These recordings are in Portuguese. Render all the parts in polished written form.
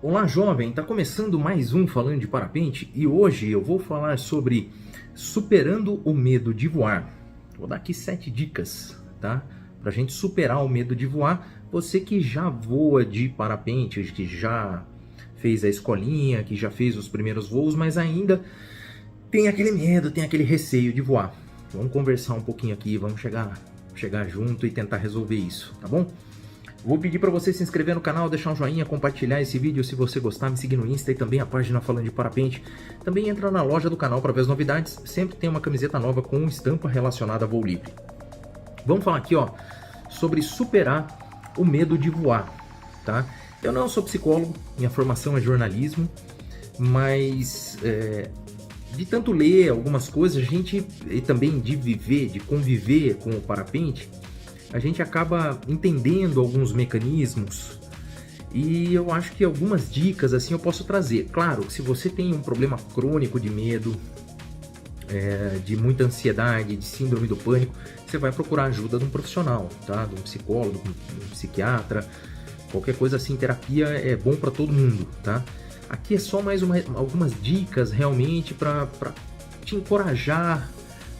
Olá, jovem! Tá começando mais um Falando de Parapente e hoje eu vou falar sobre superando o medo de voar. Vou dar aqui 7 dicas, tá? Pra gente superar o medo de voar. Você que já voa de parapente, que já fez a escolinha, que já fez os primeiros voos, mas ainda tem aquele medo, tem aquele receio de voar. Vamos conversar um pouquinho aqui, vamos chegar junto e tentar resolver isso, tá bom? Vou pedir para você se inscrever no canal, deixar um joinha, compartilhar esse vídeo se você gostar, me seguir no Insta e também a página Falando de Parapente. Também entra na loja do canal para ver as novidades, sempre tem uma camiseta nova com estampa relacionada a voo livre. Vamos falar aqui, ó, sobre superar o medo de voar, tá? Eu não sou psicólogo, minha formação é jornalismo, mas de tanto ler algumas coisas, e também de viver, de conviver com o parapente, a gente acaba entendendo alguns mecanismos e eu acho que algumas dicas assim eu posso trazer. Claro que se você tem um problema crônico de medo, de muita ansiedade, de síndrome do pânico, você vai procurar ajuda de um profissional, tá? De um psicólogo, de um psiquiatra, qualquer coisa assim, terapia é bom para todo mundo, tá? Aqui é só mais algumas dicas realmente para te encorajar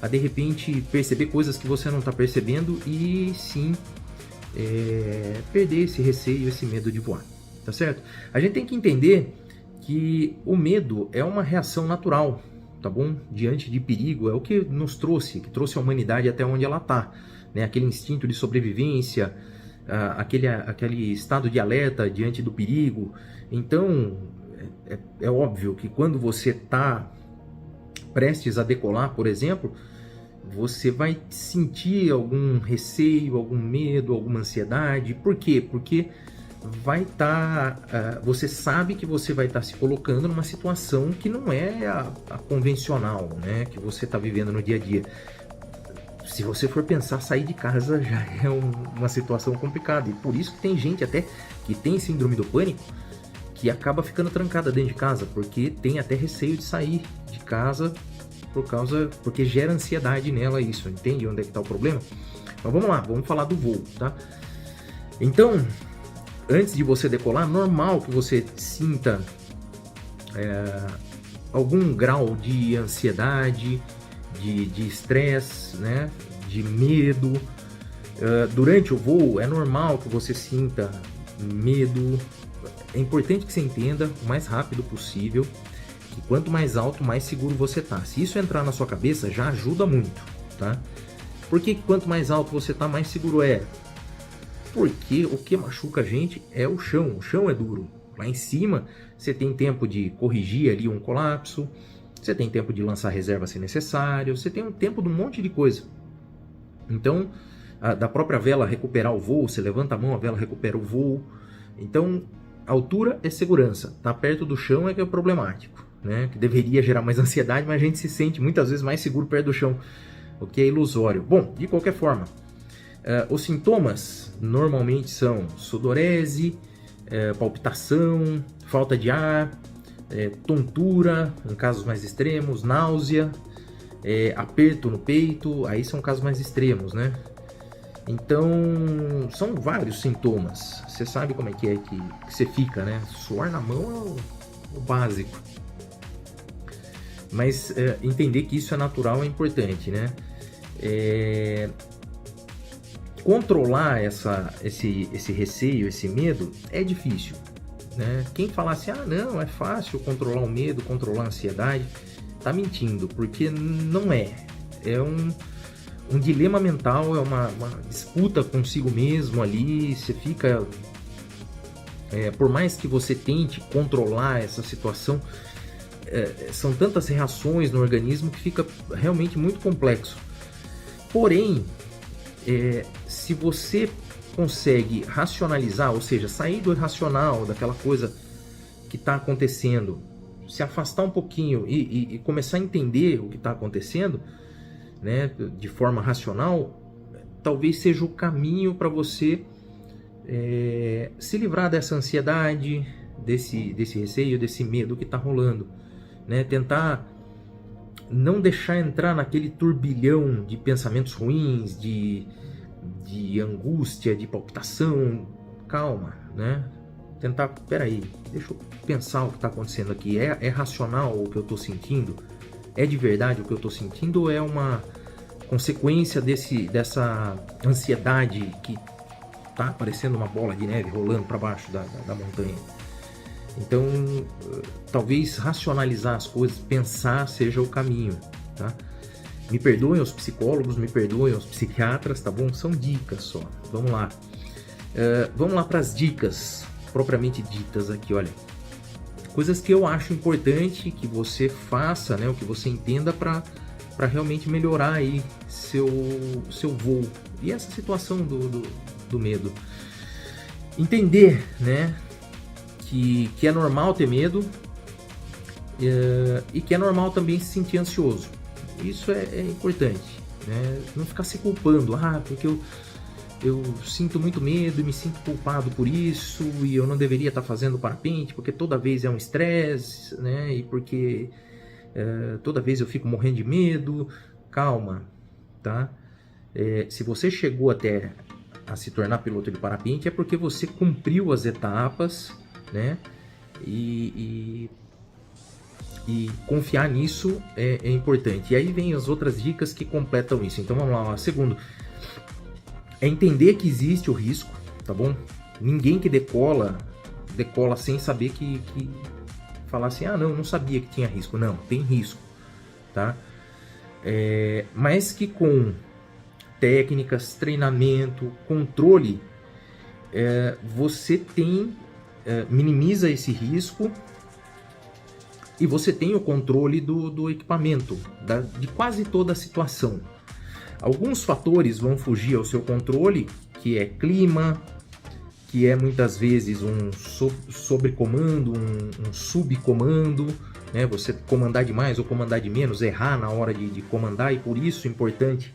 a de repente perceber coisas que você não está percebendo e sim perder esse receio, esse medo de voar, tá certo? A gente tem que entender que o medo é uma reação natural, tá bom? Diante de perigo, é o que nos trouxe, que trouxe a humanidade até onde ela está, né? Aquele instinto de sobrevivência, aquele estado de alerta diante do perigo. Então, é óbvio que quando você está prestes a decolar, por exemplo, você vai sentir algum receio, algum medo, alguma ansiedade. Por quê? Porque você sabe que você vai estar se colocando numa situação que não é a convencional, né? Que você está vivendo no dia a dia. Se você for pensar, sair de casa já é uma situação complicada. E por isso que tem gente até que tem síndrome do pânico que acaba ficando trancada dentro de casa, porque tem até receio de sair de casa porque gera ansiedade nela isso, entende onde é que está o problema? Mas vamos lá, vamos falar do voo, tá? Então, antes de você decolar, normal que você sinta algum grau de ansiedade, de estresse, né? De medo. Durante o voo, é normal que você sinta medo. É importante que você entenda o mais rápido possível que quanto mais alto, mais seguro você tá. Se isso entrar na sua cabeça, já ajuda muito, tá? Por que quanto mais alto você tá, mais seguro é? Porque o que machuca a gente é o chão é duro. Lá em cima, você tem tempo de corrigir ali um colapso, você tem tempo de lançar reserva se necessário, você tem um tempo de um monte de coisa. Então, da própria vela recuperar o voo, você levanta a mão, a vela recupera o voo. Então, altura é segurança, tá perto do chão é que é problemático, né? Que deveria gerar mais ansiedade, mas a gente se sente muitas vezes mais seguro perto do chão, o que é ilusório. Bom, de qualquer forma, os sintomas normalmente são sudorese, palpitação, falta de ar, tontura, em casos mais extremos, náusea, aperto no peito, aí são casos mais extremos, né? Então, são vários sintomas. Você sabe como é que você fica, né? Suor na mão é o básico. Mas entender que isso é natural é importante, né? Controlar esse receio, esse medo, é difícil, né? Quem falar assim, não, é fácil controlar o medo, controlar a ansiedade, tá mentindo, porque não é. É um dilema mental, é uma disputa consigo mesmo ali, você fica... por mais que você tente controlar essa situação, são tantas reações no organismo que fica realmente muito complexo. Porém, se você consegue racionalizar, ou seja, sair do irracional, daquela coisa que está acontecendo, se afastar um pouquinho e começar a entender o que está acontecendo, né, de forma racional, talvez seja o caminho para você se livrar dessa ansiedade, desse receio, desse medo que está rolando, né? Tentar não deixar entrar naquele turbilhão de pensamentos ruins, de angústia, de palpitação. Calma, né? tentar, peraí, deixa eu pensar o que está acontecendo aqui. É racional o que eu estou sentindo? É de verdade o que eu estou sentindo ou é uma consequência dessa ansiedade que tá parecendo uma bola de neve rolando para baixo da montanha? Então, talvez racionalizar as coisas, pensar seja o caminho, tá? Me perdoem os psicólogos, me perdoem os psiquiatras, tá bom? São dicas só. Vamos lá. Vamos lá para as dicas propriamente ditas aqui, olha. Coisas que eu acho importante que você faça, né? O que você entenda para realmente melhorar aí seu voo. E essa situação do medo. Entender, né? Que é normal ter medo e que é normal também se sentir ansioso. Isso é importante, né? Não ficar se culpando, porque eu sinto muito medo e me sinto culpado por isso e eu não deveria estar fazendo parapente porque toda vez é um estresse, né? E porque toda vez eu fico morrendo de medo. Calma, tá? Se você chegou até a se tornar piloto de parapente é porque você cumpriu as etapas, né? E confiar nisso é importante. E aí vem as outras dicas que completam isso. Então vamos lá. Segundo, é entender que existe o risco, tá bom? Ninguém que decola sem saber que falar assim, não sabia que tinha risco. Não, tem risco, tá? Mas que com técnicas, treinamento, controle, você minimiza esse risco e você tem o controle do equipamento, de quase toda a situação. Alguns fatores vão fugir ao seu controle, que é clima, que é muitas vezes um sobrecomando, um subcomando, né? Você comandar demais ou comandar de menos, errar na hora de comandar, e por isso é importante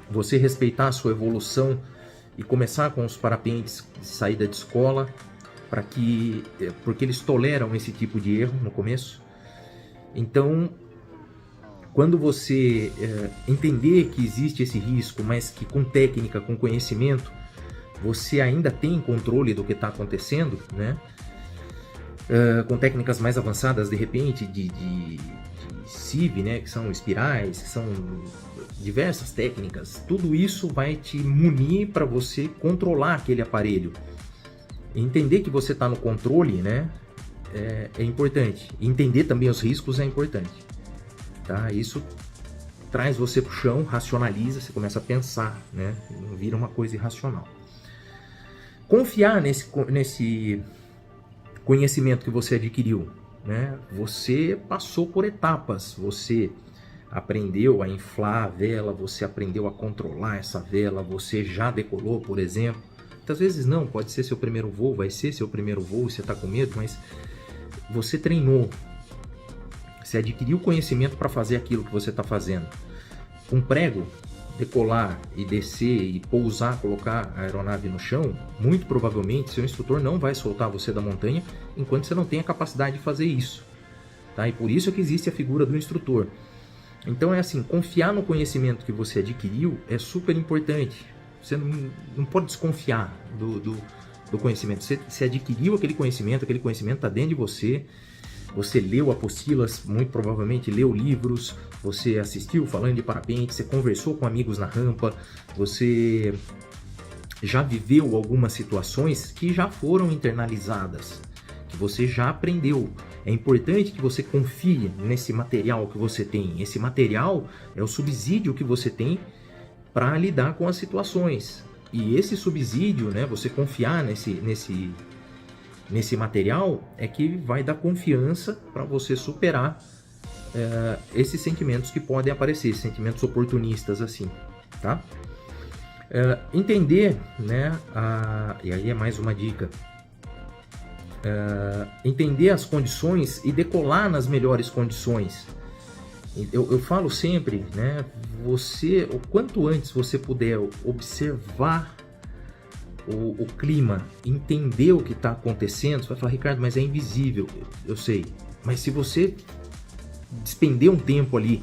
você respeitar a sua evolução e começar com os parapentes de saída de escola, porque eles toleram esse tipo de erro no começo. Então, quando você entender que existe esse risco, mas que com técnica, com conhecimento, você ainda tem controle do que está acontecendo, né? Com técnicas mais avançadas, de repente, de CIV, né? Que são espirais, que são diversas técnicas. Tudo isso vai te munir para você controlar aquele aparelho. Entender que você está no controle, né? É importante. Entender também os riscos é importante. Tá? Isso traz você para o chão, racionaliza, você começa a pensar, né? Não vira uma coisa irracional. Confiar nesse conhecimento que você adquiriu, né? Você passou por etapas, você aprendeu a inflar a vela, você aprendeu a controlar essa vela, você já decolou, por exemplo. Muitas vezes não, pode ser seu primeiro voo, vai ser seu primeiro voo, você está com medo, mas você treinou. Você adquiriu conhecimento para fazer aquilo que você está fazendo. Um prego, decolar e descer e pousar, colocar a aeronave no chão, muito provavelmente seu instrutor não vai soltar você da montanha enquanto você não tem a capacidade de fazer isso. Tá? E por isso é que existe a figura do instrutor. Então é assim, confiar no conhecimento que você adquiriu é super importante. Você não pode desconfiar do conhecimento. Você adquiriu aquele conhecimento está dentro de você. Você leu apostilas, muito provavelmente leu livros, você assistiu falando de parapente, você conversou com amigos na rampa, você já viveu algumas situações que já foram internalizadas, que você já aprendeu. É importante que você confie nesse material que você tem. Esse material é o subsídio que você tem para lidar com as situações. E esse subsídio, né, você confiar nesse material é que vai dar confiança para você superar esses sentimentos que podem aparecer, sentimentos oportunistas assim, tá? Entender, né, e aí é mais uma dica, entender as condições e decolar nas melhores condições. Eu falo sempre, né, o quanto antes você puder observar o clima, entender o que está acontecendo, você vai falar, Ricardo, mas é invisível. Eu sei, mas se você despender um tempo ali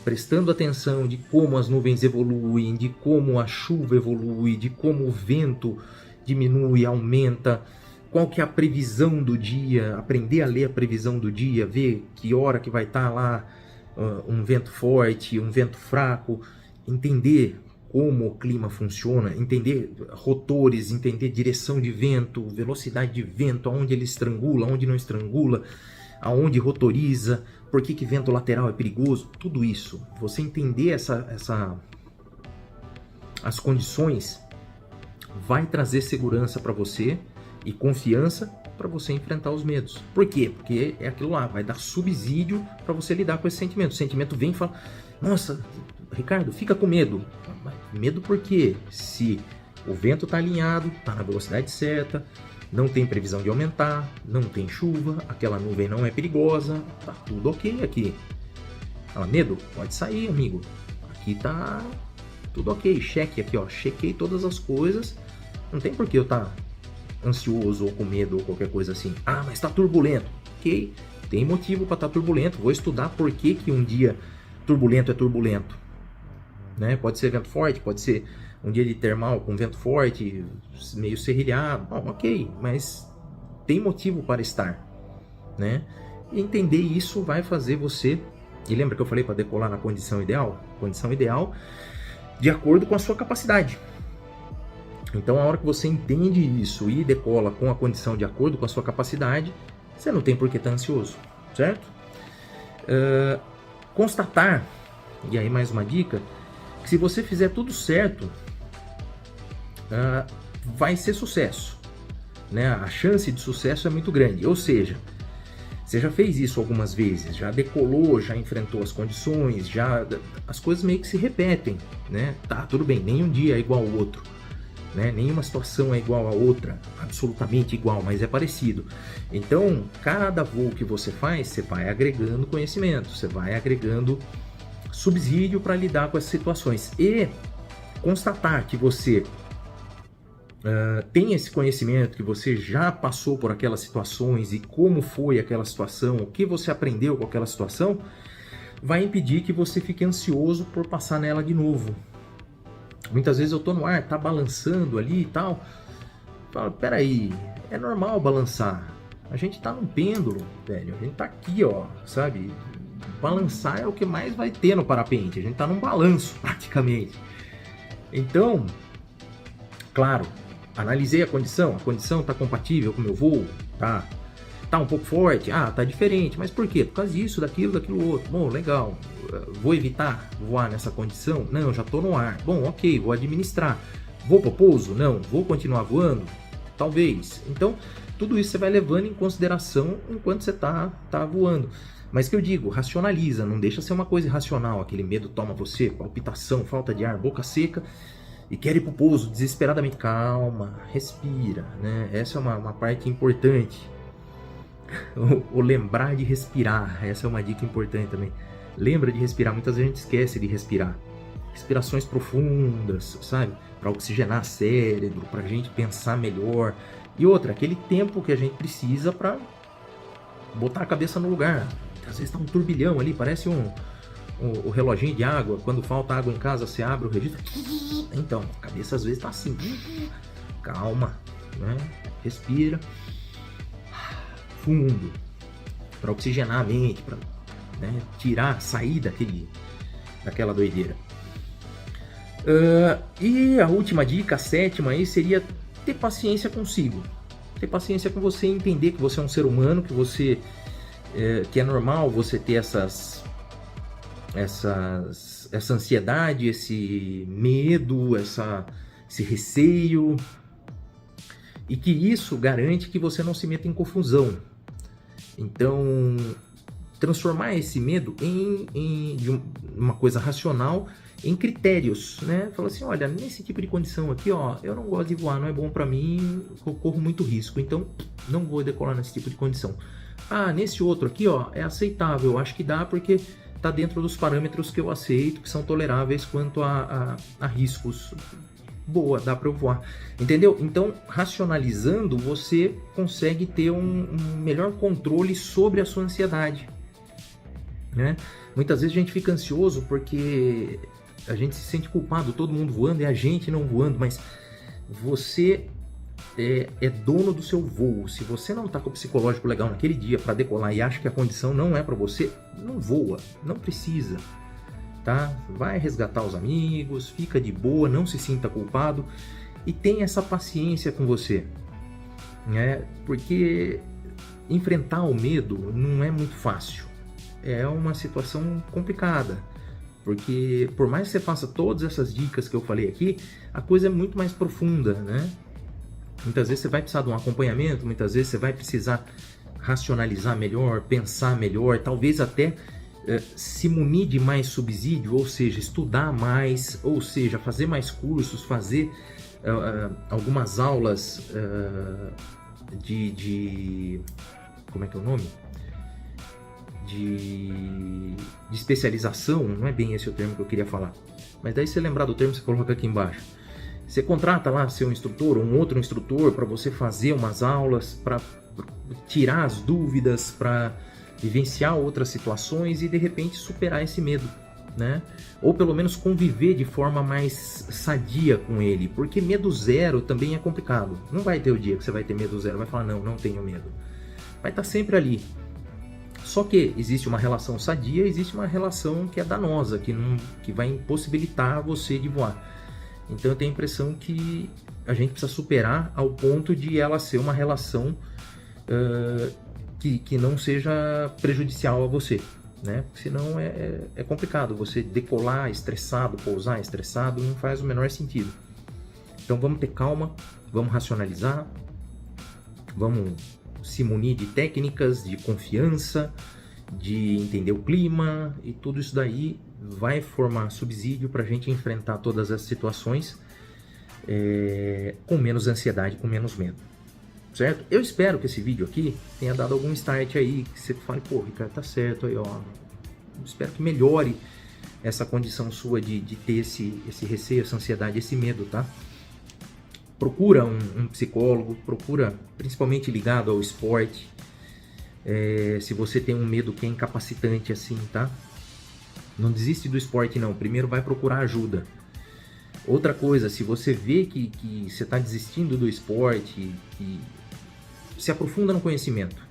prestando atenção de como as nuvens evoluem, de como a chuva evolui, de como o vento diminui, aumenta, qual que é a previsão do dia, aprender a ler a previsão do dia, ver que hora que vai estar lá um vento forte, um vento fraco, entender como o clima funciona, entender rotores, entender direção de vento, velocidade de vento, aonde ele estrangula, aonde não estrangula, aonde rotoriza, por que vento lateral é perigoso, tudo isso. Você entender as condições vai trazer segurança para você e confiança para você enfrentar os medos. Por quê? Porque é aquilo lá, vai dar subsídio para você lidar com esse sentimento. O sentimento vem e fala, nossa, Ricardo, fica com medo. Medo por quê? Se o vento está alinhado, está na velocidade certa, não tem previsão de aumentar, não tem chuva, aquela nuvem não é perigosa, tá tudo ok aqui. Fala, medo? Pode sair, amigo. Aqui tá tudo ok, cheque aqui, ó, chequei todas as coisas, não tem por que eu estar ansioso ou com medo ou qualquer coisa assim. Ah, mas está turbulento. Ok, tem motivo para estar turbulento, vou estudar por que um dia turbulento é turbulento. Né? Pode ser vento forte, pode ser um dia de termal com vento forte, meio serrilhado, bom, ok, mas tem motivo para estar, né? E entender isso vai fazer você, e lembra que eu falei para decolar na condição ideal? Condição ideal de acordo com a sua capacidade. Então a hora que você entende isso e decola com a condição de acordo com a sua capacidade, você não tem por que estar ansioso, certo? Constatar, e aí mais uma dica, que se você fizer tudo certo, vai ser sucesso, né? A chance de sucesso é muito grande, ou seja, você já fez isso algumas vezes, já decolou, já enfrentou as condições, já as coisas meio que se repetem, né? Tá, tudo bem, nenhum dia é igual ao outro, né? Nenhuma situação é igual a outra, absolutamente igual, mas é parecido. Então, cada voo que você faz, você vai agregando conhecimento, você vai agregando subsídio para lidar com essas situações e constatar que você tem esse conhecimento, que você já passou por aquelas situações e como foi aquela situação, o que você aprendeu com aquela situação, vai impedir que você fique ansioso por passar nela de novo. Muitas vezes eu tô no ar, tá balançando ali e tal, falo, peraí, é normal balançar, a gente tá num pêndulo, velho, a gente tá aqui, ó, sabe, balançar é o que mais vai ter no parapente, a gente tá num balanço praticamente. Então, claro, analisei a condição está compatível com o meu voo, tá um pouco forte, tá diferente, mas por quê? Por causa disso, daquilo outro. Bom, legal, vou evitar voar nessa condição? Não, já estou no ar. Bom, ok, vou administrar. Vou para o pouso? Não. Vou continuar voando? Talvez. Então, tudo isso você vai levando em consideração enquanto você tá voando. Mas que eu digo, racionaliza, não deixa ser uma coisa irracional, aquele medo toma você, palpitação, falta de ar, boca seca, e quer ir pro pouso desesperadamente. Calma, respira, né? Essa é uma parte importante. O lembrar de respirar, essa é uma dica importante também. Lembra de respirar, muitas vezes a gente esquece de respirar. Respirações profundas, sabe? Para oxigenar o cérebro, pra gente pensar melhor. E outra, aquele tempo que a gente precisa para botar a cabeça no lugar. Às vezes tá um turbilhão ali, parece o reloginho de água, quando falta água em casa, você abre o registro. Então, a cabeça às vezes tá assim. Calma, né? Respira fundo, para oxigenar a mente, para, né, sair daquela doideira. E a última dica, a sétima aí, seria ter paciência consigo. Ter paciência com você, entender que você é um ser humano, que é normal você ter essa ansiedade, esse medo, esse receio, e que isso garante que você não se meta em confusão. Então, transformar esse medo de uma coisa racional em critérios, né? Fala assim, olha, nesse tipo de condição aqui, ó, eu não gosto de voar, não é bom para mim, eu corro muito risco, então não vou decolar nesse tipo de condição. Nesse outro aqui, ó, é aceitável, acho que dá porque está dentro dos parâmetros que eu aceito, que são toleráveis quanto a riscos. Boa, dá para eu voar. Entendeu? Então, racionalizando, você consegue ter um melhor controle sobre a sua ansiedade. Né? Muitas vezes a gente fica ansioso porque a gente se sente culpado, todo mundo voando e a gente não voando, mas você é dono do seu voo. Se você não está com o psicológico legal naquele dia para decolar e acha que a condição não é para você, não voa, não precisa, tá? Vai resgatar os amigos, fica de boa, não se sinta culpado e tenha essa paciência com você, né? Porque enfrentar o medo não é muito fácil, é uma situação complicada. Porque por mais que você faça todas essas dicas que eu falei aqui, a coisa é muito mais profunda, né? Muitas vezes você vai precisar de um acompanhamento, muitas vezes você vai precisar racionalizar melhor, pensar melhor, talvez até se munir de mais subsídio, ou seja, estudar mais, ou seja, fazer mais cursos, fazer algumas aulas como é que é o nome? De especialização, não é bem esse o termo que eu queria falar, mas daí você lembrar do termo, você coloca aqui embaixo. Você contrata lá seu instrutor ou um outro instrutor para você fazer umas aulas, para tirar as dúvidas, para vivenciar outras situações e de repente superar esse medo, né? Ou pelo menos conviver de forma mais sadia com ele, porque medo zero também é complicado. Não vai ter o dia que você vai ter medo zero, vai falar não tenho medo. Vai estar sempre ali. Só que existe uma relação sadia, existe uma relação que é danosa, que vai impossibilitar você de voar. Então eu tenho a impressão que a gente precisa superar ao ponto de ela ser uma relação que não seja prejudicial a você, né? Porque senão é complicado. Você decolar estressado, pousar estressado, não faz o menor sentido. Então vamos ter calma, vamos racionalizar, vamos se munir de técnicas, de confiança, de entender o clima, e tudo isso daí vai formar subsídio para a gente enfrentar todas as situações com menos ansiedade, com menos medo, certo? Eu espero que esse vídeo aqui tenha dado algum start aí, que você fale, pô, Ricardo, tá certo aí, ó. Eu espero que melhore essa condição sua de ter esse receio, essa ansiedade, esse medo, tá? Procura um psicólogo, procura principalmente ligado ao esporte, se você tem um medo que é incapacitante assim, tá? Não desiste do esporte não, primeiro vai procurar ajuda. Outra coisa, se você vê que você está desistindo do esporte, se aprofunda no conhecimento.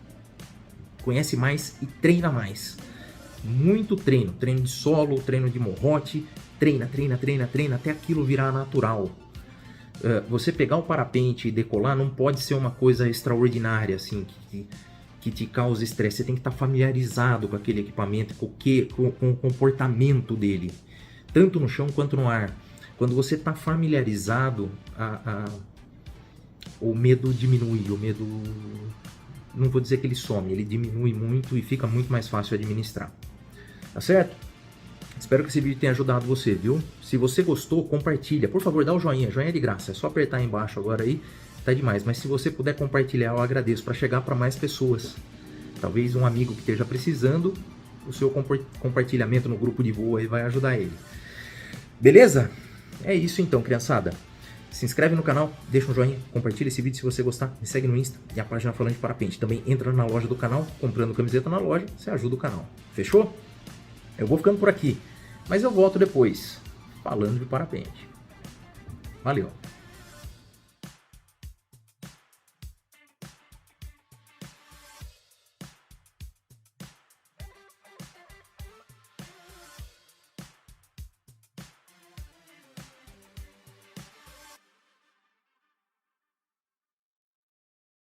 Conhece mais e treina mais. Muito treino, treino de solo, treino de morrote, treina até aquilo virar natural. Você pegar o parapente e decolar não pode ser uma coisa extraordinária, assim, que te causa estresse. Você tem que estar familiarizado com aquele equipamento, com o comportamento dele, tanto no chão quanto no ar. Quando você está familiarizado, o medo diminui, o medo, não vou dizer que ele some, ele diminui muito e fica muito mais fácil administrar. Tá certo? Espero que esse vídeo tenha ajudado você, viu? Se você gostou, compartilha. Por favor, dá o joinha. Joinha é de graça. É só apertar aí embaixo agora aí. Tá demais. Mas se você puder compartilhar, eu agradeço, para chegar para mais pessoas. Talvez um amigo que esteja precisando, o seu compartilhamento no grupo de voo aí vai ajudar ele. Beleza? É isso então, criançada. Se inscreve no canal, deixa um joinha, compartilha esse vídeo se você gostar, me segue no Insta e a página Falando de Parapente. Também entra na loja do canal, comprando camiseta na loja, você ajuda o canal. Fechou? Eu vou ficando por aqui, mas eu volto depois, falando de parapente. Valeu!